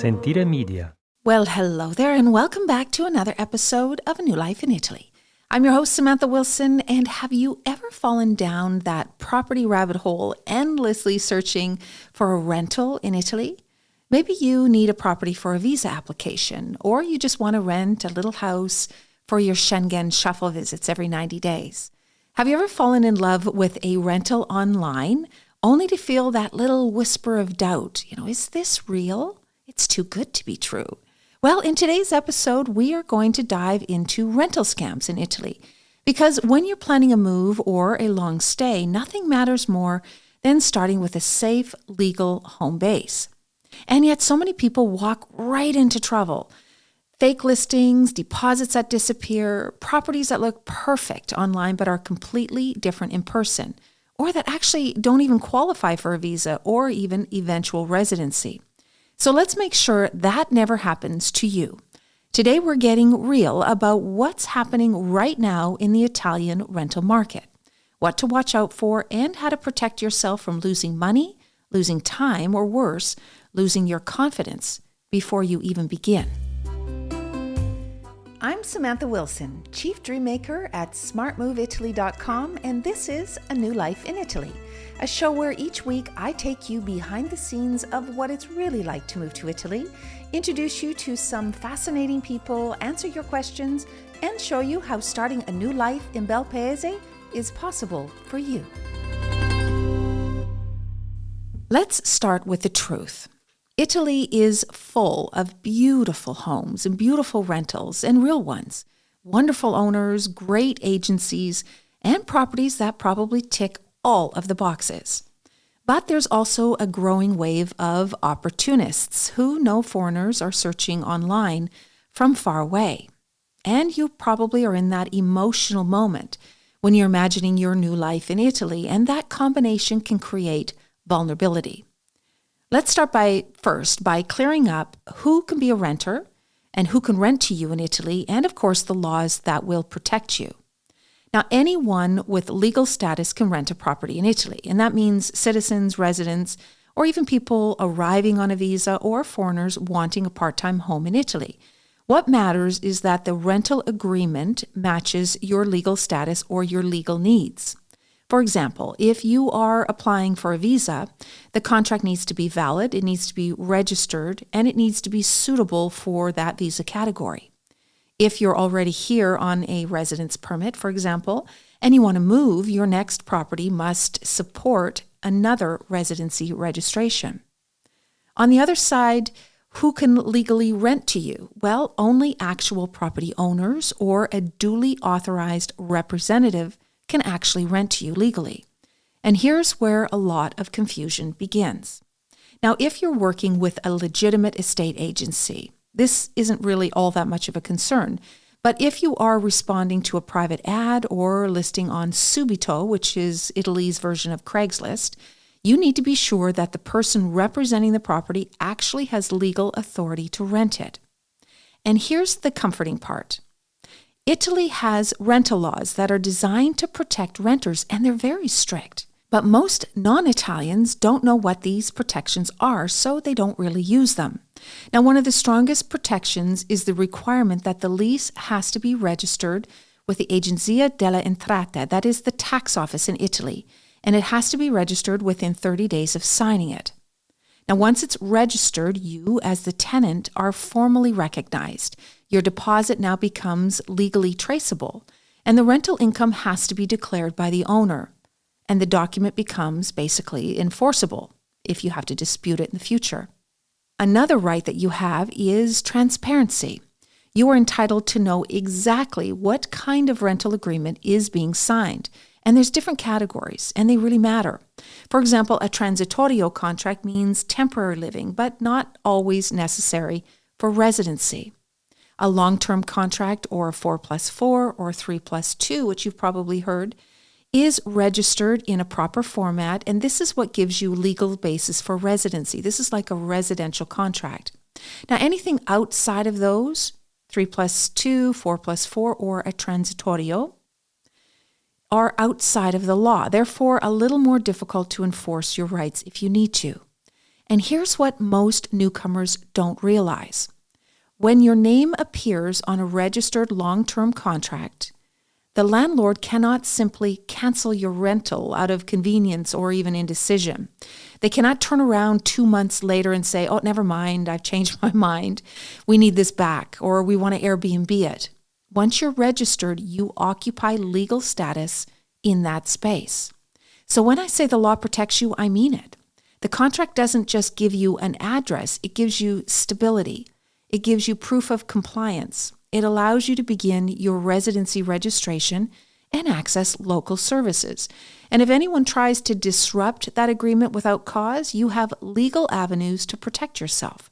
Sentire Media. Well, hello there, and welcome back to another episode of A New Life in Italy. I'm your host, Samantha Wilson, and have you ever fallen down that property rabbit hole endlessly searching for a rental in Italy? Maybe you need a property for a visa application, or you just want to rent a little house for your Schengen shuffle visits every 90 days. Have you ever fallen in love with a rental online, only to feel that little whisper of doubt? Is this real? It's too good to be true. Well, in today's episode, we are going to dive into rental scams in Italy. Because when you're planning a move or a long stay, nothing matters more than starting with a safe, legal home base. And yet so many people walk right into trouble. Fake listings, deposits that disappear, properties that look perfect online but are completely different in person, or that actually don't even qualify for a visa or even eventual residency. So let's make sure that never happens to you. Today we're getting real about what's happening right now in the Italian rental market, what to watch out for, and how to protect yourself from losing money, losing time, or worse, losing your confidence before you even begin. I'm Samantha Wilson, Chief Dreammaker at smartmoveitaly.com, and this is A New Life in Italy, a show where each week I take you behind the scenes of what it's really like to move to Italy, introduce you to some fascinating people, answer your questions, and show you how starting a new life in Bel Paese is possible for you. Let's start with the truth. Italy is full of beautiful homes and beautiful rentals and real ones, wonderful owners, great agencies, and properties that probably tick all of the boxes. But there's also a growing wave of opportunists who know foreigners are searching online from far away. And you probably are in that emotional moment when you're imagining your new life in Italy, and that combination can create vulnerability. Let's start by clearing up who can be a renter and who can rent to you in Italy, and of course the laws that will protect you. Now, anyone with legal status can rent a property in Italy, and that means citizens, residents, or even people arriving on a visa or foreigners wanting a part-time home in Italy. What matters is that the rental agreement matches your legal status or your legal needs. For example, if you are applying for a visa, the contract needs to be valid, it needs to be registered, and it needs to be suitable for that visa category. If you're already here on a residence permit, for example, and you want to move, your next property must support another residency registration. On the other side, who can legally rent to you? Well, only actual property owners or a duly authorized representative can actually rent to you legally. And here's where a lot of confusion begins. Now, if you're working with a legitimate estate agency, this isn't really all that much of a concern. But if you are responding to a private ad or listing on Subito, which is Italy's version of Craigslist, you need to be sure that the person representing the property actually has legal authority to rent it. And here's the comforting part. Italy has rental laws that are designed to protect renters, and they're very strict. But most non-Italians don't know what these protections are, so they don't really use them. Now, one of the strongest protections is the requirement that the lease has to be registered with the Agenzia delle Entrate, that is the tax office in Italy, and it has to be registered within 30 days of signing it. Now, once it's registered, you, as the tenant, are formally recognized. Your deposit now becomes legally traceable, and the rental income has to be declared by the owner, and the document becomes basically enforceable if you have to dispute it in the future. Another right that you have is transparency. You are entitled to know exactly what kind of rental agreement is being signed, and there's different categories, and they really matter. For example, a transitorio contract means temporary living, but not always necessary for residency. A long-term contract, or a 4+4 or 3+2, which you've probably heard, is registered in a proper format, and this is what gives you legal basis for residency. This is like a residential contract. Now, anything outside of those, 3+2, 4+4, or a transitorio, are outside of the law, therefore a little more difficult to enforce your rights if you need to. And here's what most newcomers don't realize. When your name appears on a registered long-term contract, the landlord cannot simply cancel your rental out of convenience or even indecision. They cannot turn around 2 months later and say, oh, never mind, I've changed my mind. We need this back, or we want to Airbnb it. Once you're registered, you occupy legal status in that space. So when I say the law protects you, I mean it. The contract doesn't just give you an address, it gives you stability. It gives you proof of compliance. It allows you to begin your residency registration and access local services. And if anyone tries to disrupt that agreement without cause, you have legal avenues to protect yourself.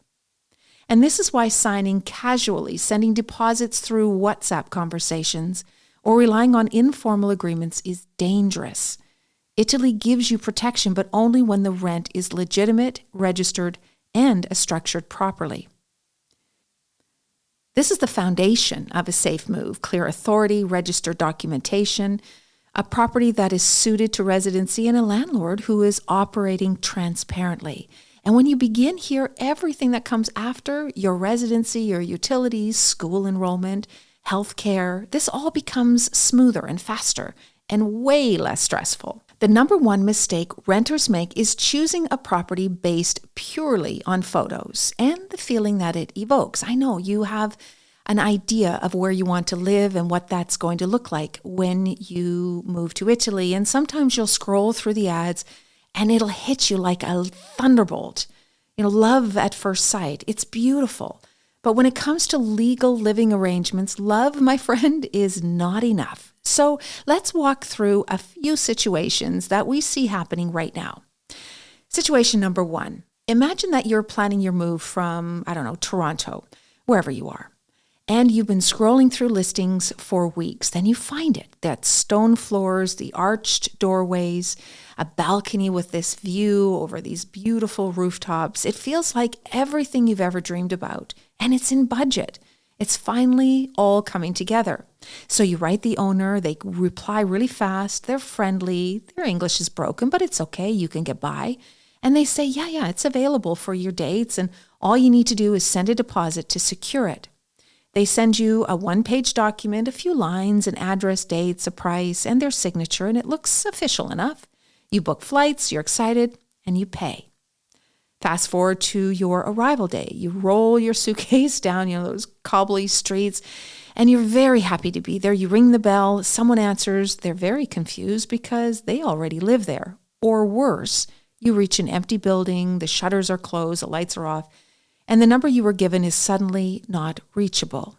And this is why signing casually, sending deposits through WhatsApp conversations, or relying on informal agreements is dangerous. Italy gives you protection, but only when the rent is legitimate, registered, and structured properly. This is the foundation of a safe move: clear authority, registered documentation, a property that is suited to residency, and a landlord who is operating transparently. And when you begin here, everything that comes after, your residency, your utilities, school enrollment, healthcare, this all becomes smoother and faster and way less stressful. The number one mistake renters make is choosing a property based purely on photos and the feeling that it evokes. I know you have an idea of where you want to live and what that's going to look like when you move to Italy. And sometimes you'll scroll through the ads and it'll hit you like a thunderbolt. Love at first sight. It's beautiful. But when it comes to legal living arrangements, love, my friend, is not enough. So let's walk through a few situations that we see happening right now. Situation number one. Imagine that you're planning your move from, Toronto, wherever you are. And you've been scrolling through listings for weeks. Then you find it. That stone floors, the arched doorways, a balcony with this view over these beautiful rooftops. It feels like everything you've ever dreamed about. And it's in budget. It's finally all coming together. So you write the owner, they reply really fast, they're friendly, their English is broken, but it's okay, you can get by. And they say, yeah, it's available for your dates, and all you need to do is send a deposit to secure it. They send you a one-page document, a few lines, an address, dates, a price, and their signature, and it looks official enough. You book flights, you're excited, and you pay. Fast forward to your arrival day. You roll your suitcase down, those cobbly streets, and you're very happy to be there. You ring the bell, someone answers. They're very confused because they already live there. Or worse, you reach an empty building, the shutters are closed, the lights are off, and the number you were given is suddenly not reachable.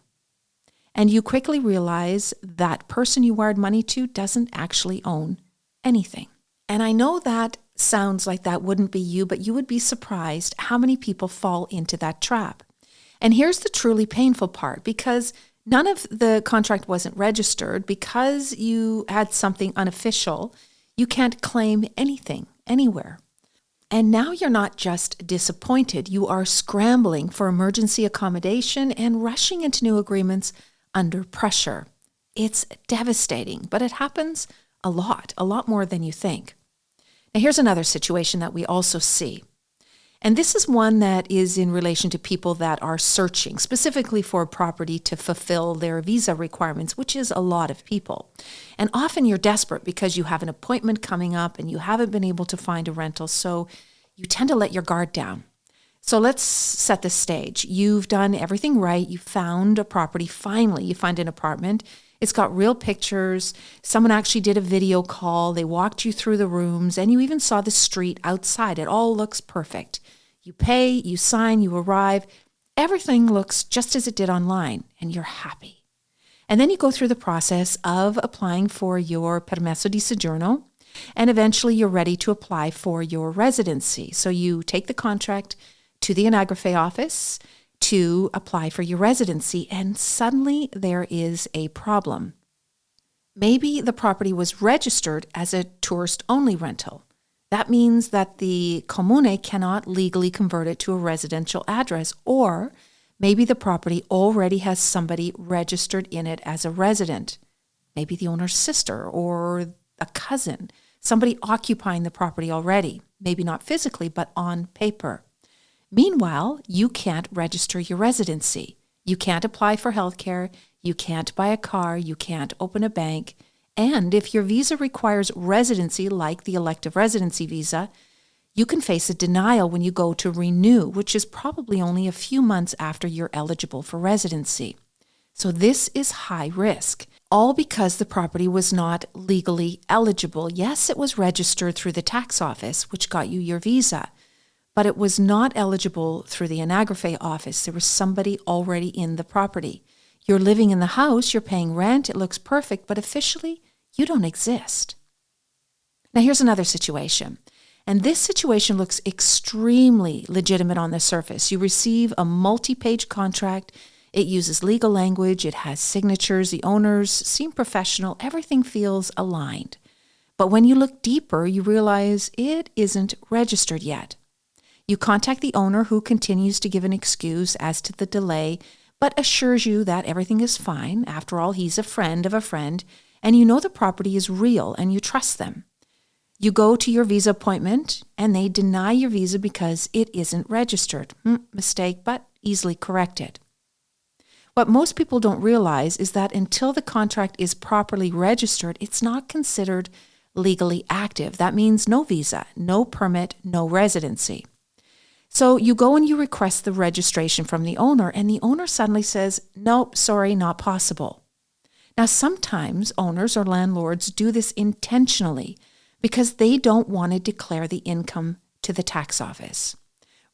And you quickly realize that person you wired money to doesn't actually own anything. And I know that sounds like that wouldn't be you, but you would be surprised how many people fall into that trap. And here's the truly painful part, because none of the contract wasn't registered, because you had something unofficial, you can't claim anything anywhere. And now you're not just disappointed, you are scrambling for emergency accommodation and rushing into new agreements under pressure. It's devastating, but it happens a lot more than you think. Now, here's another situation that we also see. And this is one that is in relation to people that are searching specifically for a property to fulfill their visa requirements, which is a lot of people. And often you're desperate because you have an appointment coming up and you haven't been able to find a rental, so you tend to let your guard down. So let's set the stage. You've done everything right. You found a property. Finally, you find an apartment. It's got real pictures. Someone actually did a video call. They walked you through the rooms, and you even saw the street outside. It all looks perfect. You pay, you sign, you arrive. Everything looks just as it did online, and you're happy. And then you go through the process of applying for your permesso di soggiorno, and eventually you're ready to apply for your residency. So you take the contract to the anagrafe office to apply for your residency, and suddenly there is a problem. Maybe the property was registered as a tourist-only rental. That means that the comune cannot legally convert it to a residential address, or maybe the property already has somebody registered in it as a resident, maybe the owner's sister or a cousin, somebody occupying the property already, maybe not physically, but on paper. Meanwhile, you can't register your residency. You can't apply for healthcare. You can't buy a car. You can't open a bank. And if your visa requires residency, like the elective residency visa, you can face a denial when you go to renew, which is probably only a few months after you're eligible for residency. So this is high risk, all because the property was not legally eligible. Yes, it was registered through the tax office, which got you your visa, but it was not eligible through the Anagrafe office. There was somebody already in the property. You're living in the house, you're paying rent, it looks perfect, but officially, you don't exist. Now here's another situation. And this situation looks extremely legitimate on the surface. You receive a multi-page contract. It uses legal language. It has signatures. The owners seem professional. Everything feels aligned. But when you look deeper, you realize it isn't registered yet. You contact the owner, who continues to give an excuse as to the delay, but assures you that everything is fine. After all, he's a friend of a friend, and you know the property is real and you trust them. You go to your visa appointment and they deny your visa because it isn't registered. Mistake, but easily corrected. What most people don't realize is that until the contract is properly registered, it's not considered legally active. That means no visa, no permit, no residency. So you go and you request the registration from the owner, and the owner suddenly says, nope, sorry, not possible. Now, sometimes owners or landlords do this intentionally because they don't want to declare the income to the tax office.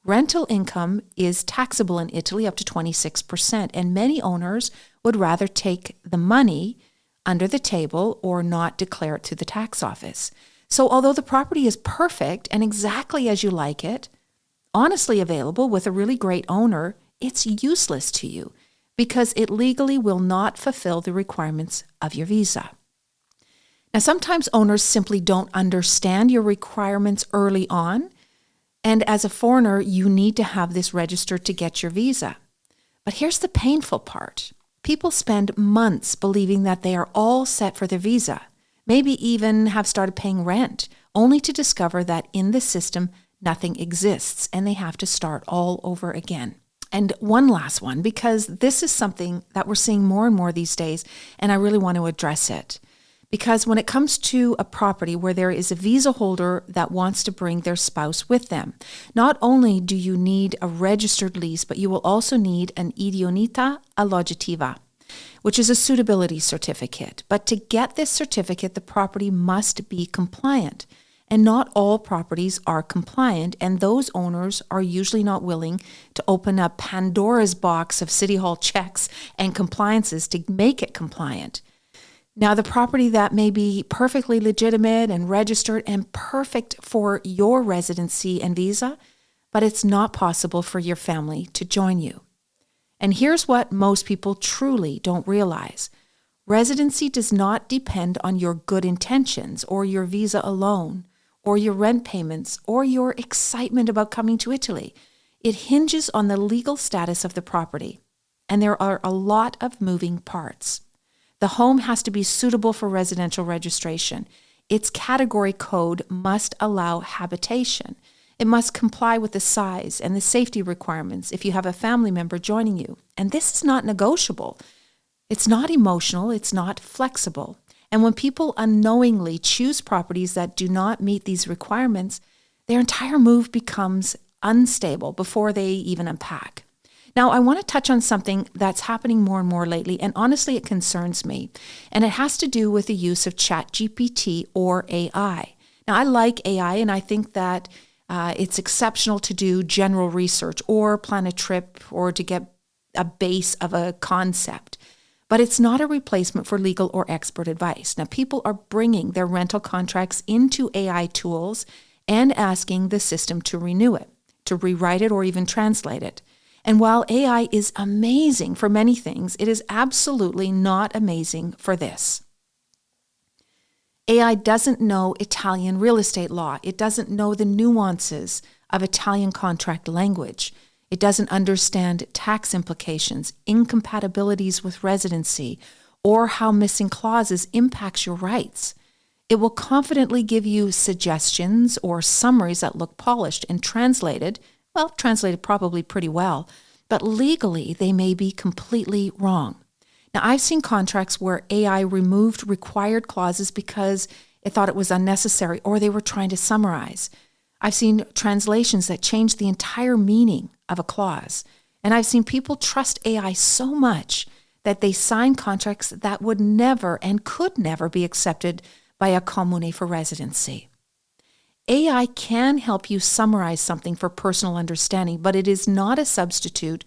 Rental income is taxable in Italy up to 26%, and many owners would rather take the money under the table or not declare it to the tax office. So although the property is perfect and exactly as you like it, honestly available with a really great owner, it's useless to you because it legally will not fulfill the requirements of your visa. Now, sometimes owners simply don't understand your requirements early on, and as a foreigner, you need to have this registered to get your visa. But here's the painful part. People spend months believing that they are all set for their visa, maybe even have started paying rent, only to discover that in the system, nothing exists, and they have to start all over again. And one last one, because this is something that we're seeing more and more these days, and I really want to address it. Because when it comes to a property where there is a visa holder that wants to bring their spouse with them, not only do you need a registered lease, but you will also need an idoneità alloggiativa, which is a suitability certificate. But to get this certificate, the property must be compliant. And not all properties are compliant, and those owners are usually not willing to open up Pandora's box of City Hall checks and compliances to make it compliant. Now, the property that may be perfectly legitimate and registered and perfect for your residency and visa, but it's not possible for your family to join you. And here's what most people truly don't realize. Residency does not depend on your good intentions or your visa alone, or your rent payments, or your excitement about coming to Italy. It hinges on the legal status of the property, and there are a lot of moving parts. The home has to be suitable for residential registration. Its category code must allow habitation. It must comply with the size and the safety requirements if you have a family member joining you. And this is not negotiable. It's not emotional. It's not flexible. And when people unknowingly choose properties that do not meet these requirements, their entire move becomes unstable before they even unpack. Now, I want to touch on something that's happening more and more lately, and honestly, it concerns me. And it has to do with the use of ChatGPT or AI. Now, I like AI, and I think that it's exceptional to do general research or plan a trip or to get a base of a concept. But it's not a replacement for legal or expert advice. Now, people are bringing their rental contracts into AI tools and asking the system to renew it, to rewrite it, or even translate it. And while AI is amazing for many things, it is absolutely not amazing for this. AI doesn't know Italian real estate law. It doesn't know the nuances of Italian contract language. It doesn't understand tax implications, incompatibilities with residency, or how missing clauses impacts your rights. It will confidently give you suggestions or summaries that look polished and translated, Well, translated probably pretty well, but legally they may be completely wrong. Now, I've seen contracts where AI removed required clauses because it thought it was unnecessary or they were trying to summarize. I've seen translations that changed the entire meaning of a clause. And I've seen people trust AI so much that they sign contracts that would never and could never be accepted by a commune for residency. AI can help you summarize something for personal understanding, but it is not a substitute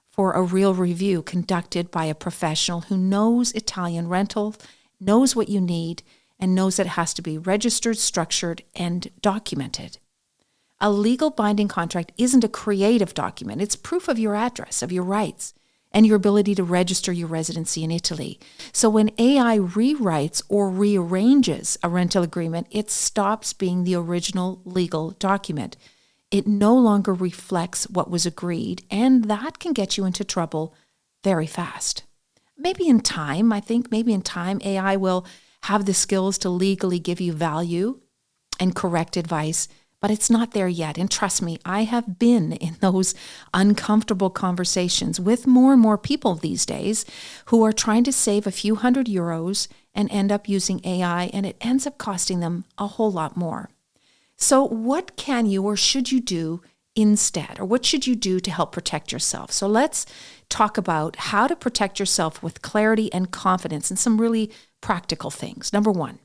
for a real review conducted by a professional who knows Italian rental, knows what you need, and knows that it has to be registered, structured, and documented. A legal binding contract isn't a creative document. It's proof of your address, of your rights, and your ability to register your residency in Italy. So when AI rewrites or rearranges a rental agreement, it stops being the original legal document. It no longer reflects what was agreed, and that can get you into trouble very fast. Maybe in time, AI will have the skills to legally give you value and correct advice, but it's not there yet. And trust me, I have been in those uncomfortable conversations with more and more people these days who are trying to save a few €100 and end up using AI, and it ends up costing them a whole lot more. So what can you or should you do instead? Or what should you do to help protect yourself? So let's talk about how to protect yourself with clarity and confidence and some really practical things. Number one,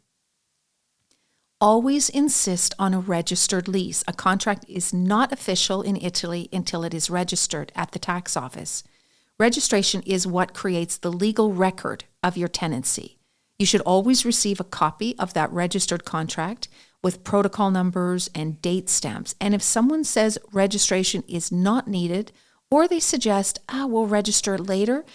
always insist on a registered lease. A contract is not official in Italy until it is registered at the tax office. Registration is what creates the legal record of your tenancy. You should always receive a copy of that registered contract with protocol numbers and date stamps. And if someone says registration is not needed, or they suggest, we'll register it later,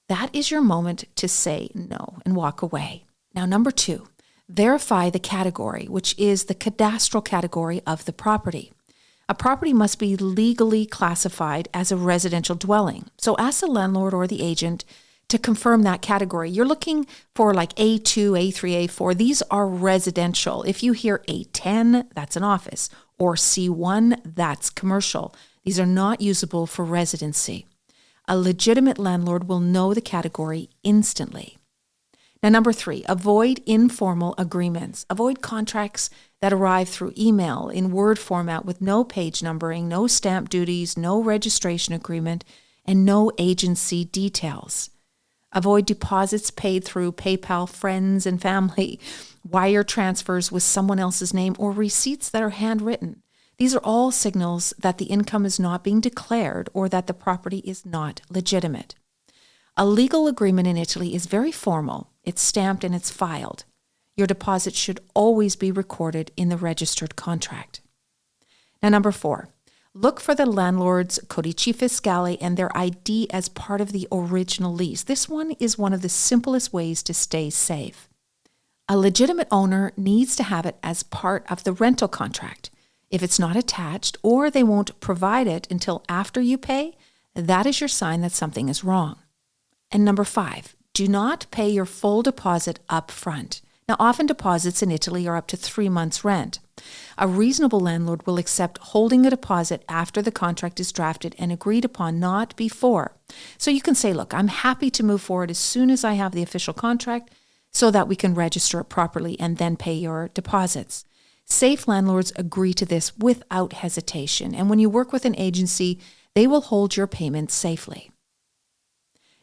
that is your moment to say no and walk away. Now, number two, verify the category, which is the cadastral category of the property. A property must be legally classified as a residential dwelling. So ask the landlord or the agent to confirm that category. You're looking for like A2, A3, A4. These are residential. If you hear A10, that's an office, or C1, that's commercial. These are not usable for residency. A legitimate landlord will know the category instantly. Now, number three, avoid informal agreements. Avoid contracts that arrive through email in Word format with no page numbering, no stamp duties, no registration agreement, and no agency details. Avoid deposits paid through PayPal, friends and family, wire transfers with someone else's name, or receipts that are handwritten. These are all signals that the income is not being declared or that the property is not legitimate. A legal agreement in Italy is very formal. It's stamped and it's filed. Your deposit should always be recorded in the registered contract. Now, number four, look for the landlord's codice fiscale and their ID as part of the original lease. This one is one of the simplest ways to stay safe. A legitimate owner needs to have it as part of the rental contract. If it's not attached or they won't provide it until after you pay, that is your sign that something is wrong. And number five, do not pay your full deposit up front. Now, often deposits in Italy are up to 3 months' rent. A reasonable landlord will accept holding a deposit after the contract is drafted and agreed upon, not before. So you can say, look, I'm happy to move forward as soon as I have the official contract so that we can register it properly and then pay your deposits. Safe landlords agree to this without hesitation. And when you work with an agency, they will hold your payments safely.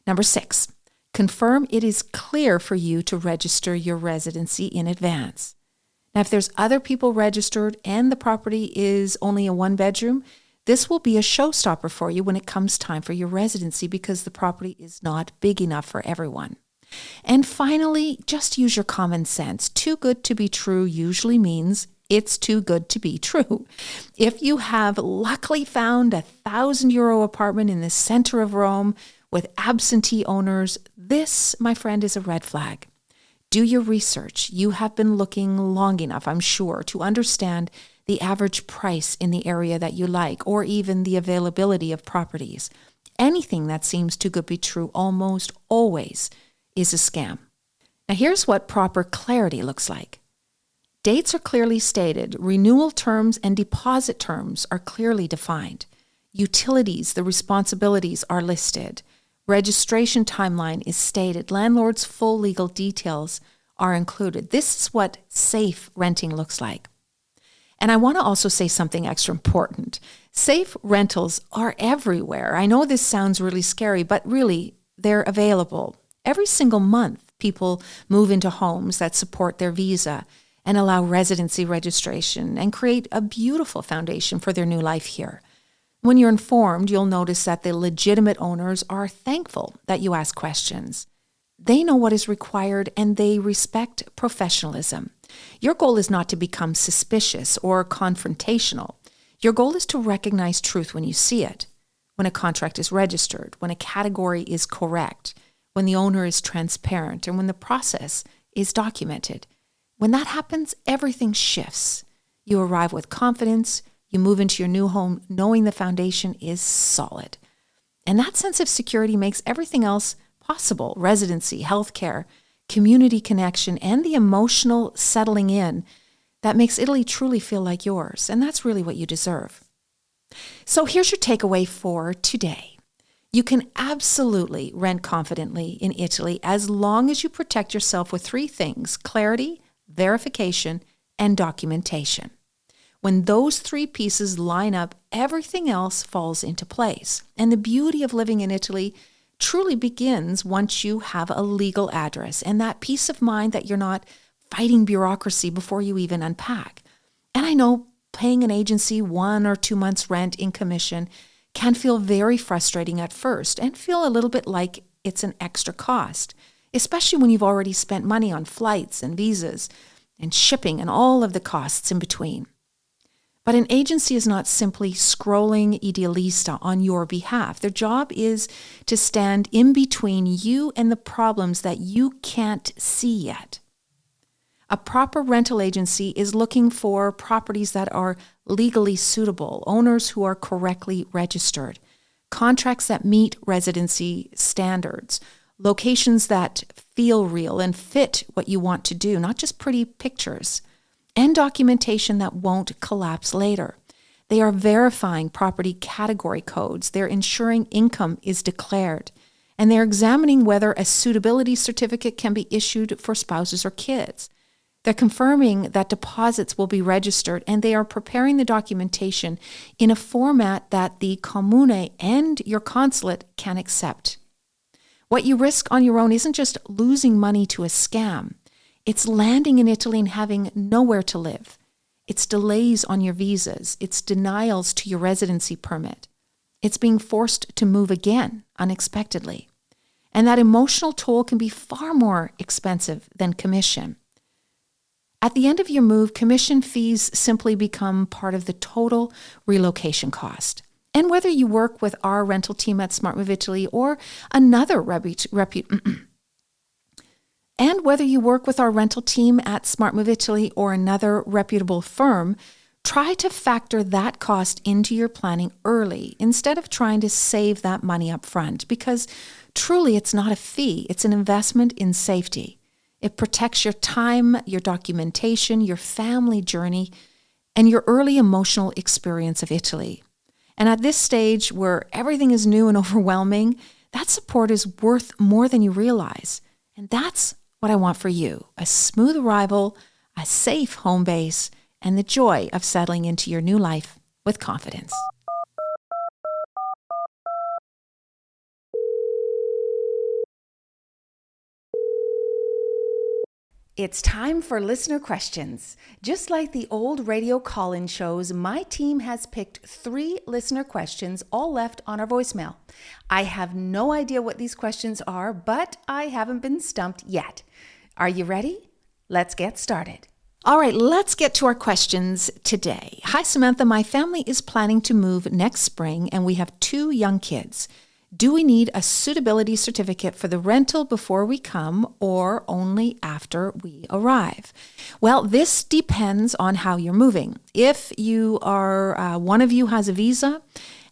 Number six, confirm it is clear for you to register your residency in advance. Now, if there's other people registered and the property is only a 1-bedroom, this will be a showstopper for you when it comes time for your residency because the property is not big enough for everyone. And finally, just use your common sense. Too good to be true usually means it's too good to be true. If you have luckily found a €1,000 apartment in the center of Rome with absentee owners, this, my friend, is a red flag. Do your research. You have been looking long enough, I'm sure, to understand the average price in the area that you like, or even the availability of properties. Anything that seems too good to be true almost always is a scam. Now, here's what proper clarity looks like. Dates are clearly stated. Renewal terms and deposit terms are clearly defined. Utilities, the responsibilities are listed. Registration timeline is stated. Landlord's full legal details are included. This is what safe renting looks like. And I want to also say something extra important. Safe rentals are everywhere. I know this sounds really scary, but really, they're available. Every single month, people move into homes that support their visa and allow residency registration and create a beautiful foundation for their new life here. When you're informed, you'll notice that the legitimate owners are thankful that you ask questions. They know what is required and they respect professionalism. Your goal is not to become suspicious or confrontational. Your goal is to recognize truth when you see it, when a contract is registered, when a category is correct, when the owner is transparent, and when the process is documented. When that happens, everything shifts. You arrive with confidence. You move into your new home knowing the foundation is solid. And that sense of security makes everything else possible: residency, healthcare, community connection, and the emotional settling in that makes Italy truly feel like yours. And that's really what you deserve. So here's your takeaway for today. You can absolutely rent confidently in Italy as long as you protect yourself with three things: clarity, verification, and documentation. When those three pieces line up, everything else falls into place. And the beauty of living in Italy truly begins once you have a legal address and that peace of mind that you're not fighting bureaucracy before you even unpack. And I know paying an agency 1 or 2 months rent in commission can feel very frustrating at first and feel a little bit like it's an extra cost, especially when you've already spent money on flights and visas and shipping and all of the costs in between. But an agency is not simply scrolling idealista on your behalf. Their job is to stand in between you and the problems that you can't see yet. A proper rental agency is looking for properties that are legally suitable, owners who are correctly registered, contracts that meet residency standards, locations that feel real and fit what you want to do, not just pretty pictures, and documentation that won't collapse later. They are verifying property category codes. They're ensuring income is declared. And they're examining whether a suitability certificate can be issued for spouses or kids. They're confirming that deposits will be registered, and they are preparing the documentation in a format that the comune and your consulate can accept. What you risk on your own isn't just losing money to a scam. It's landing in Italy and having nowhere to live. It's delays on your visas. It's denials to your residency permit. It's being forced to move again unexpectedly. And that emotional toll can be far more expensive than commission. At the end of your move, commission fees simply become part of the total relocation cost. And whether you work with our rental team at Smart Move Italy or another And whether you work with our rental team at Smart Move Italy or another reputable firm, try to factor that cost into your planning early instead of trying to save that money up front, because truly it's not a fee, it's an investment in safety. It protects your time, your documentation, your family journey, and your early emotional experience of Italy. And at this stage where everything is new and overwhelming, that support is worth more than you realize. And that's what I want for you: a smooth arrival, a safe home base, and the joy of settling into your new life with confidence. It's time for listener questions. Just like the old radio call-in shows, my team has picked 3 listener questions, all left on our voicemail. I have no idea what these questions are, but I haven't been stumped yet. Are you ready? Let's get started. All right, let's get to our questions today. Hi, Samantha. My family is planning to move next spring, and we have 2 young kids. Do we need a suitability certificate for the rental before we come or only after we arrive? Well, this depends on how you're moving. If you are, one of you has a visa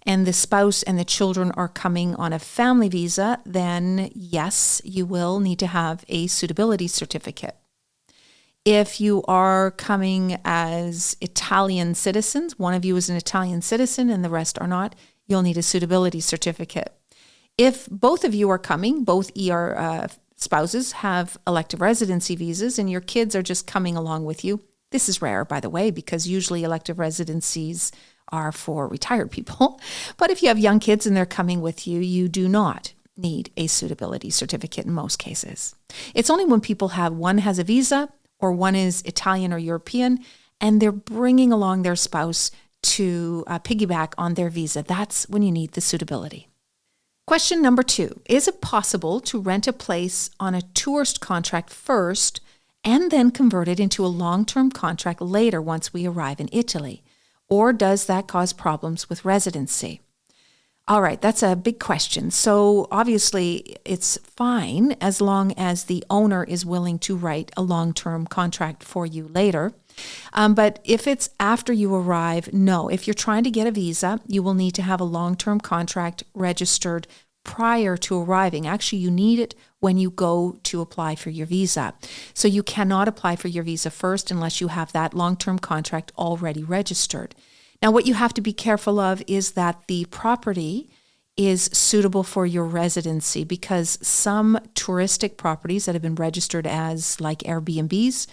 and the spouse and the children are coming on a family visa, then yes, you will need to have a suitability certificate. If you are coming as Italian citizens, one of you is an Italian citizen and the rest are not, you'll need a suitability certificate. If both of you are coming, both ER spouses have elective residency visas and your kids are just coming along with you. This is rare, by the way, because usually elective residencies are for retired people. But if you have young kids and they're coming with you, you do not need a suitability certificate in most cases. It's only when people one has a visa or one is Italian or European and they're bringing along their spouse to piggyback on their visa. That's when you need the suitability. Question number 2, is it possible to rent a place on a tourist contract first and then convert it into a long-term contract later once we arrive in Italy? Or does that cause problems with residency? All right, that's a big question. So obviously it's fine as long as the owner is willing to write a long-term contract for you later. But if it's after you arrive, no. If you're trying to get a visa, you will need to have a long-term contract registered prior to arriving. Actually, you need it when you go to apply for your visa. So you cannot apply for your visa first unless you have that long-term contract already registered. Now, what you have to be careful of is that the property is suitable for your residency, because some touristic properties that have been registered as like Airbnbs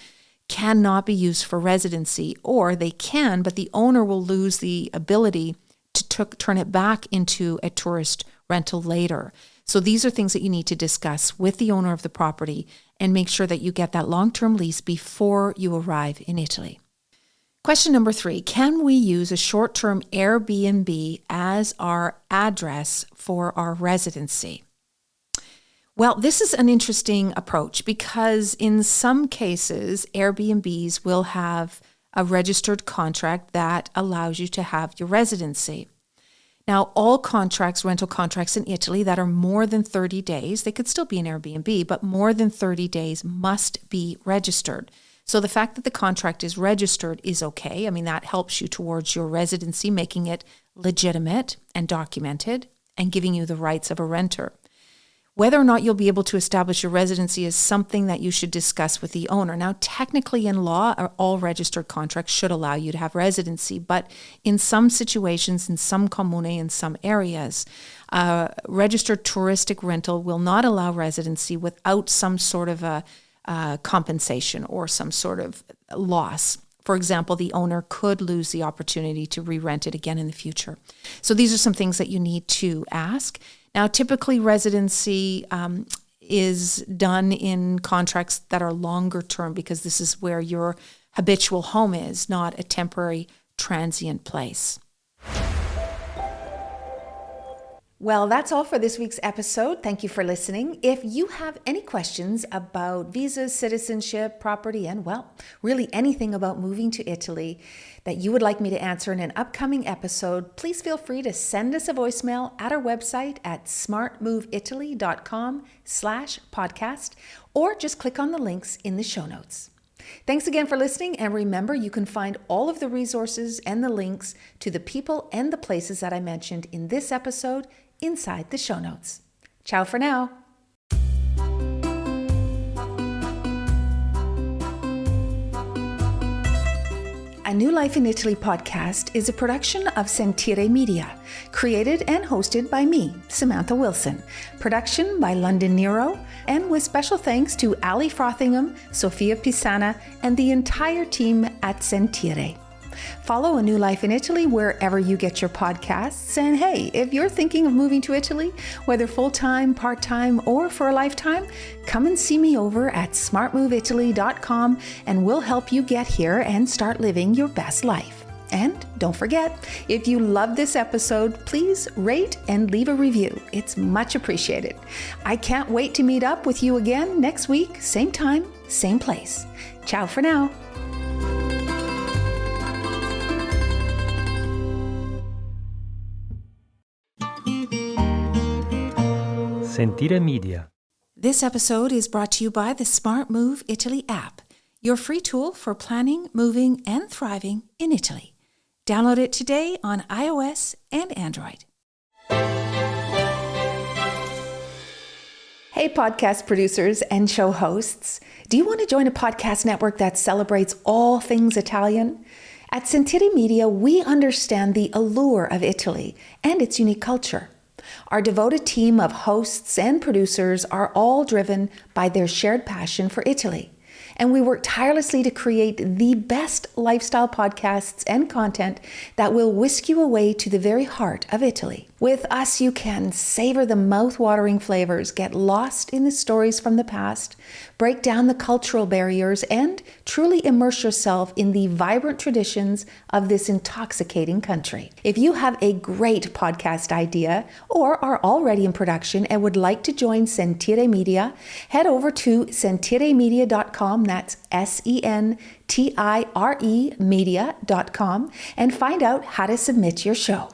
cannot be used for residency, or they can, but the owner will lose the ability to turn it back into a tourist rental later. So these are things that you need to discuss with the owner of the property and make sure that you get that long-term lease before you arrive in Italy. Question number 3, can we use a short-term Airbnb as our address for our residency? Well, this is an interesting approach because in some cases, Airbnbs will have a registered contract that allows you to have your residency. Now, all contracts, rental contracts in Italy that are more than 30 days, they could still be an Airbnb, but more than 30 days must be registered. So the fact that the contract is registered is okay. I mean, that helps you towards your residency, making it legitimate and documented and giving you the rights of a renter. Whether or not you'll be able to establish your residency is something that you should discuss with the owner. Now, technically in law, all registered contracts should allow you to have residency, but in some situations, in some comune, in some areas, registered touristic rental will not allow residency without some sort of a compensation or some sort of loss. For example, the owner could lose the opportunity to re-rent it again in the future. So these are some things that you need to ask. Now, typically residency is done in contracts that are longer term because this is where your habitual home is, not a temporary transient place. Well, that's all for this week's episode. Thank you for listening. If you have any questions about visas, citizenship, property, and really anything about moving to Italy that you would like me to answer in an upcoming episode, please feel free to send us a voicemail at our website at smartmoveitaly.com/podcast, or just click on the links in the show notes. Thanks again for listening, and remember, you can find all of the resources and the links to the people and the places that I mentioned in this episode inside the show notes. Ciao for now. A New Life in Italy podcast is a production of Sentire Media, created and hosted by me, Samantha Wilson. Production by London Nero, and with special thanks to Ali Frothingham, Sofia Pisana, and the entire team at Sentire. Follow A New Life in Italy wherever you get your podcasts. And hey, if you're thinking of moving to Italy, whether full-time, part-time, or for a lifetime, come and see me over at smartmoveitaly.com and we'll help you get here and start living your best life. And don't forget, if you love this episode, please rate and leave a review. It's much appreciated. I can't wait to meet up with you again next week, same time, same place. Ciao for now. Sentire Media. This episode is brought to you by the Smart Move Italy app, your free tool for planning, moving, and thriving in Italy. Download it today on iOS and Android. Hey, podcast producers and show hosts. Do you want to join a podcast network that celebrates all things Italian? At Sentire Media, we understand the allure of Italy and its unique culture. Our devoted team of hosts and producers are all driven by their shared passion for Italy. And we work tirelessly to create the best lifestyle podcasts and content that will whisk you away to the very heart of Italy. With us, you can savor the mouth-watering flavors, get lost in the stories from the past, break down the cultural barriers, and truly immerse yourself in the vibrant traditions of this intoxicating country. If you have a great podcast idea or are already in production and would like to join Sentire Media, head over to sentiremedia.com, that's SENTIRE media.com, and find out how to submit your show.